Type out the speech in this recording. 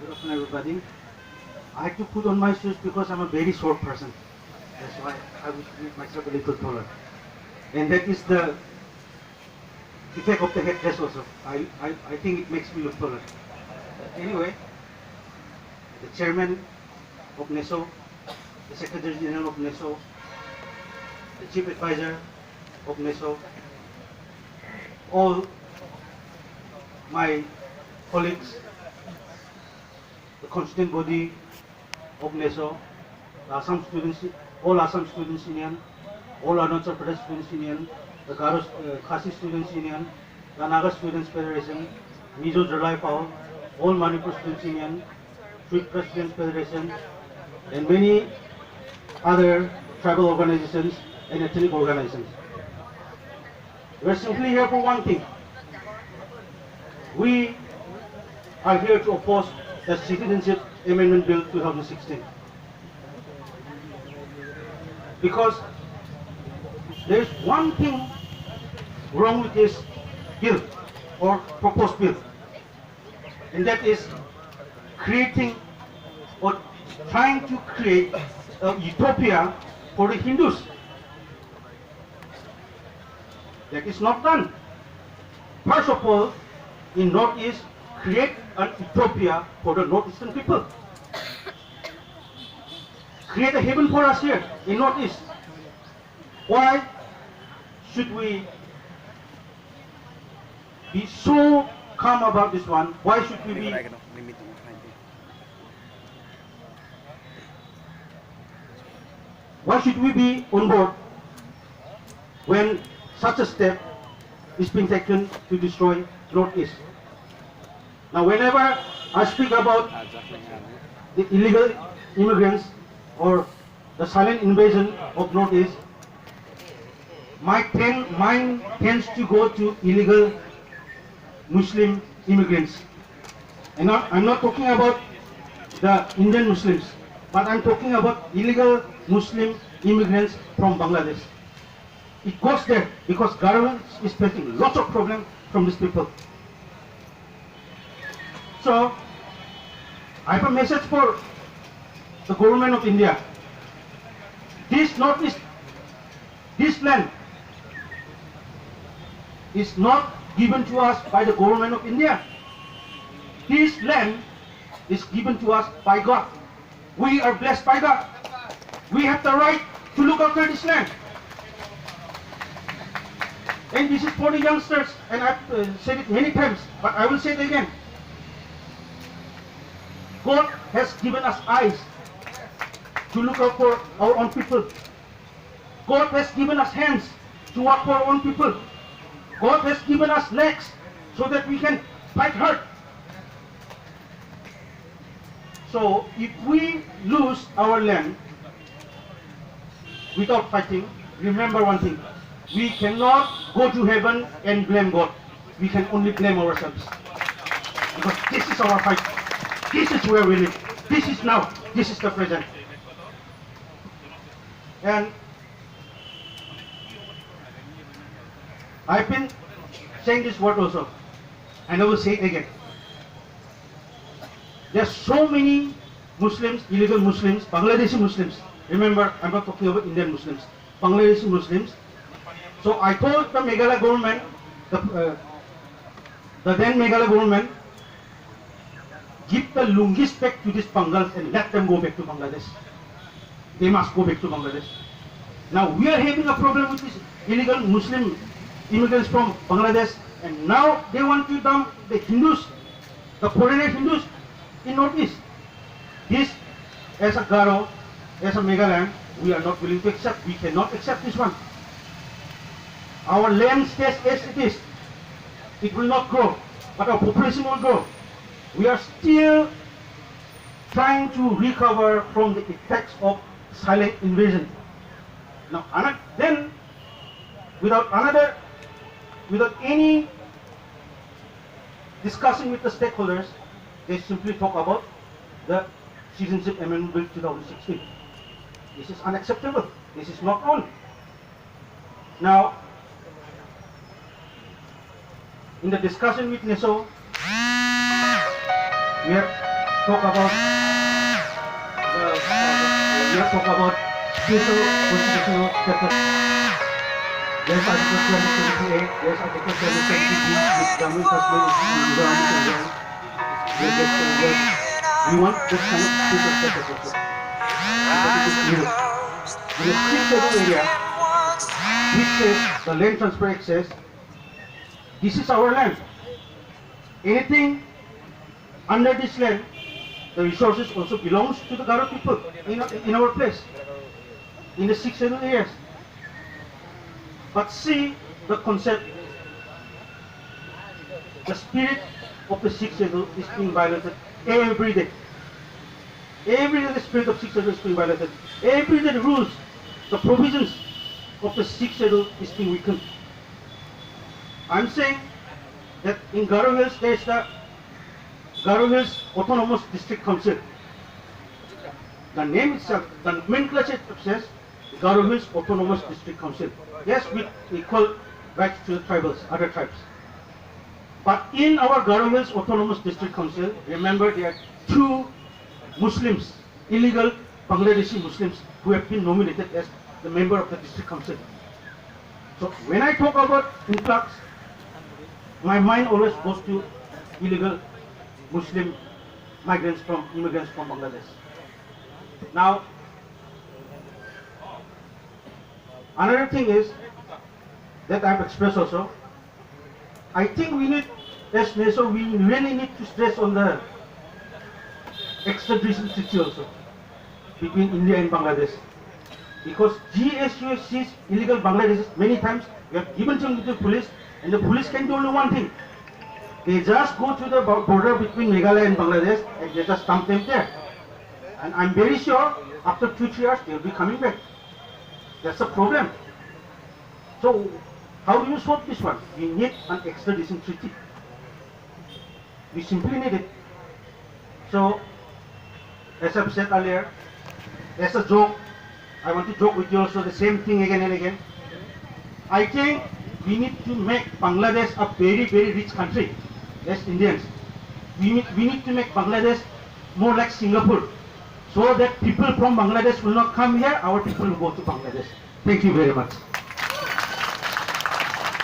Good afternoon, everybody. I had to put on my shoes because I'm a very short person. That's why I would make myself a little taller. And that is the effect of the headdress also. I think it makes me look taller. Anyway, the chairman of NESO, the secretary general of NESO, the chief advisor of NESO, all my colleagues, the constituent body of NESO, Assam Students, all Assam Students Union, all Arunachal Pradesh Students Union, the Khasi Students Union, the Naga Students Federation, Mizo Jalai Pao, all Manipur Students Union, Sweet Presidents Federation, and many other tribal organizations and ethnic organizations. We are simply here for one thing. We are here to oppose the Citizenship Amendment Bill 2016. Because there is one thing wrong with this bill or proposed bill, and that is creating or trying to create a utopia for the Hindus. That is not done. First of all, in Northeast, create an utopia for the Northeastern people. Create a heaven for us here in Northeast. Why should we be so calm about this one? Why should we be on board when such a step is being taken to destroy Northeast? Now, whenever I speak about the illegal immigrants or the silent invasion of Northeast, my mind tends to go to illegal Muslim immigrants. And I'm not talking about the Indian Muslims, but I'm talking about illegal Muslim immigrants from Bangladesh. It goes there because government is facing lots of problems from these people. So, I have a message for the government of India. This Northeast, this land is not given to us by the government of India. This land is given to us by God. We are blessed by God. We have the right to look after this land. And this is for the youngsters, and I've said it many times, but I will say it again. God has given us eyes to look out for our own people. God has given us hands to work for our own people. God has given us legs so that we can fight hard. So if we lose our land without fighting, remember one thing. We cannot go to heaven and blame God. We can only blame ourselves. Because this is our fight. This is where we live. This is now. This is the present. And I've been saying this word also, and I will say it again. There are so many Muslims, illegal Muslims, Bangladeshi Muslims. Remember, I'm not talking about Indian Muslims. Bangladeshi Muslims. So I told the Meghalaya government, the then Meghalaya government, give the lungis back to these Bangals and let them go back to Bangladesh. They must go back to Bangladesh. Now we are having a problem with these illegal Muslim immigrants from Bangladesh, and now they want to dump the Hindus, the foreigner Hindus in Northeast. This, as a Garo, as a Meghalaya, we are not willing to accept. We cannot accept this one. Our land stays as it is. It will not grow, but our population will grow. We are still trying to recover from the effects of silent invasion. Now, then, without any discussing with the stakeholders, they simply talk about the Citizenship Amendment Bill 2016. This is unacceptable. This is not on. Now, in the discussion with NESO, we have talk about we have talked about special constitutional status. There's Article 278, there's Article 770B, which Jammu and Kashmir is environment and land. We want this kind of special status also. Because it is needed. In a 6th schedule area, which says, the Land Transfer Act says, this is our land. Anything under this land, the resources also belongs to the Garo people in our place, in the 6 schedule areas. But see the concept, the spirit of the 6th schedule is being violated every day. Every day the spirit of 6th schedule is being violated. Every day the rules, the provisions of the 6th schedule is being weakened. I'm saying that in Garo Hills there is the Garo Hills Autonomous District Council. The name itself, the nomenclature says Garo Hills Autonomous District Council. Yes, with equal rights to the tribals, other tribes. But in our Garo Hills Autonomous District Council, remember there are 2 Muslims, illegal Bangladeshi Muslims, who have been nominated as the member of the district council. So when I talk about influx, my mind always goes to illegal Muslim immigrants from Bangladesh. Now, another thing is that I've expressed also. I think we need, as nation, we really need to stress on the extradition treaty also between India and Bangladesh. Because GSU sees illegal Bangladeshis many times. We have given them to the police, and the police can do only one thing. They just go to the border between Meghalaya and Bangladesh and they just dump them there. And I'm very sure after 2-3 years they will be coming back. That's the problem. So how do you solve this one? We need an extradition treaty. We simply need it. So as I've said earlier, as a joke, I want to joke with you also the same thing again and again. I think we need to make Bangladesh a very, very rich country as Indians. We need to make Bangladesh more like Singapore, so that people from Bangladesh will not come here, our people will go to Bangladesh. Thank you very much.